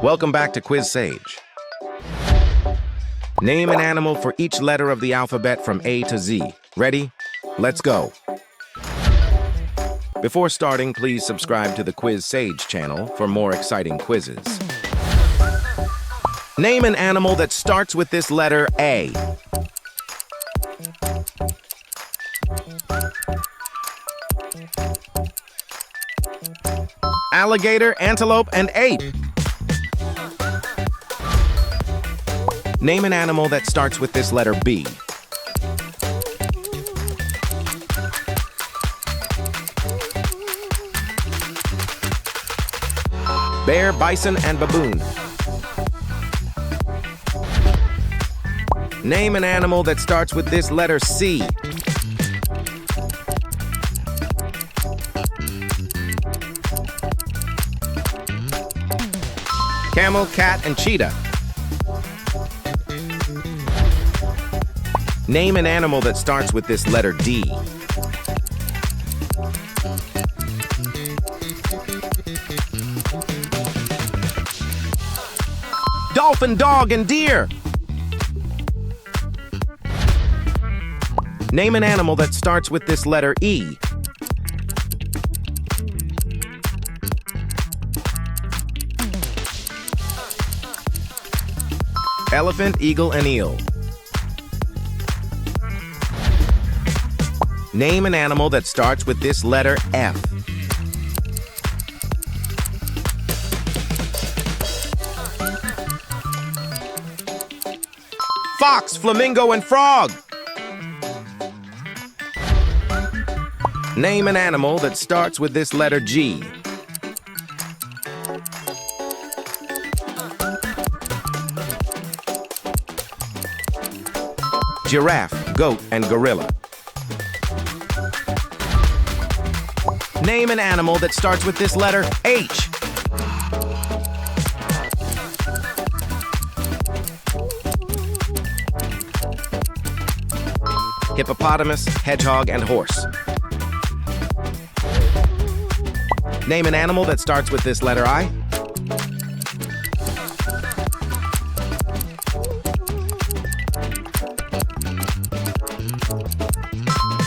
Welcome back to Quiz Sage. Name an animal for each letter of the alphabet from A to Z. Ready? Let's go. Before starting, please subscribe to the Quiz Sage channel for more exciting quizzes. Name an animal that starts with this letter A. Alligator, antelope, and ape. Name an animal that starts with this letter B. Bear, bison, and baboon. Name an animal that starts with this letter C. Camel, cat, and cheetah. Name an animal that starts with this letter D. Dolphin, dog, and deer. Name an animal that starts with this letter E. Elephant, eagle, and eel. Name an animal that starts with this letter F. Fox, flamingo, and frog. Name an animal that starts with this letter G. Giraffe, goat, and gorilla. Name an animal that starts with this letter H. Hippopotamus, hedgehog, and horse. Name an animal that starts with this letter I.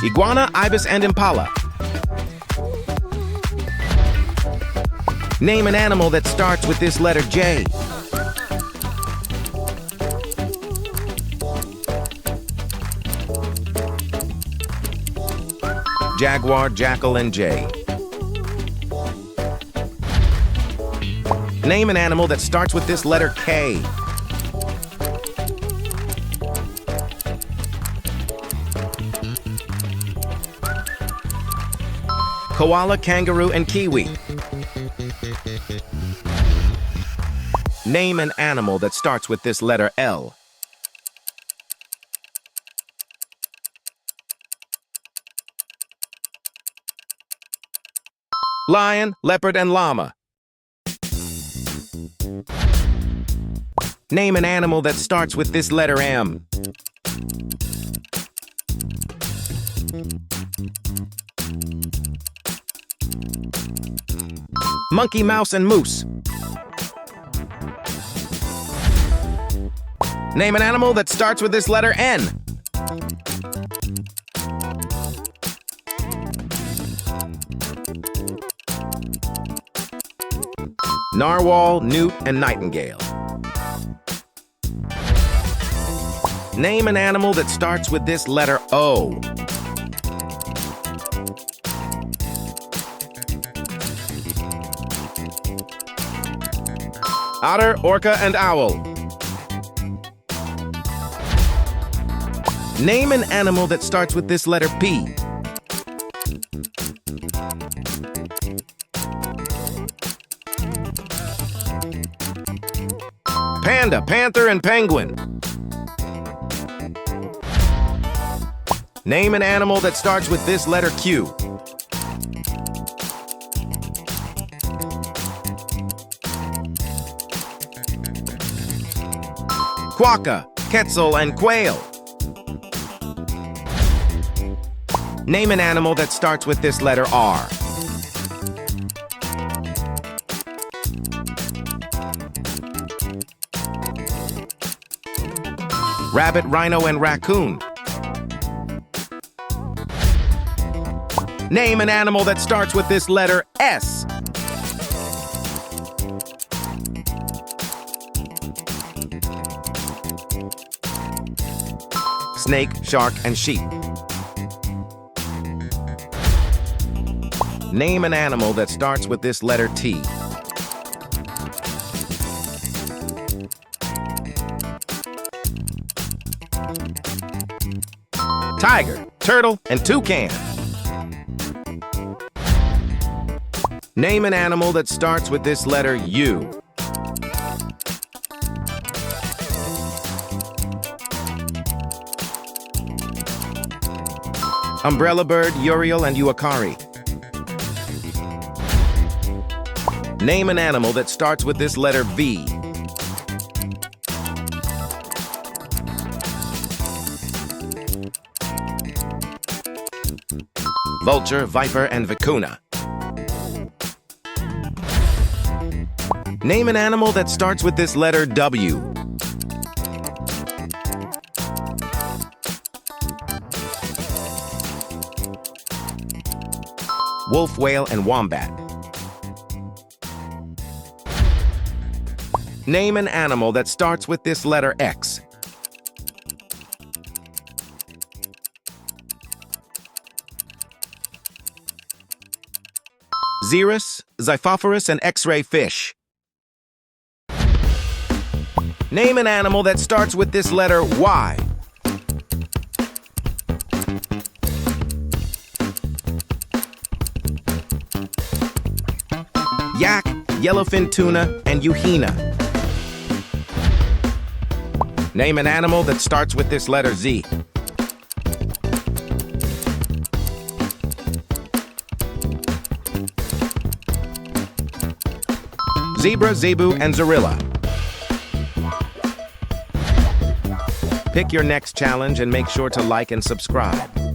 Iguana, ibis, and impala. Name an animal that starts with this letter J. Jaguar, jackal, and jay. Name an animal that starts with this letter K. Koala, kangaroo, and kiwi. Name an animal that starts with this letter L. Lion, leopard, and llama. Name an animal that starts with this letter M. Monkey, mouse, and moose. Name an animal that starts with this letter N. Narwhal, newt, and nightingale. Name an animal that starts with this letter O. Otter, orca, and owl. Name an animal that starts with this letter P. Panda, panther, and penguin. Name an animal that starts with this letter Q. Quokka, quetzal, and quail. Name an animal that starts with this letter R. Rabbit, rhino, and raccoon. Name an animal that starts with this letter S. Snake, shark, and sheep. Name an animal that starts with this letter T. Tiger, turtle, and toucan. Name an animal that starts with this letter U. Umbrella bird, urial, and uakari. Name an animal that starts with this letter V. Vulture, viper, and vicuna. Name an animal that starts with this letter W. Wolf, whale, and wombat. Name an animal that starts with this letter X. Xerus, Xiphophorus, and X-ray fish. Name an animal that starts with this letter Y. Yak, yellowfin tuna, and euhina. Name an animal that starts with this letter Z. Zebra, zebu, and zorilla. Pick your next challenge and make sure to like and subscribe.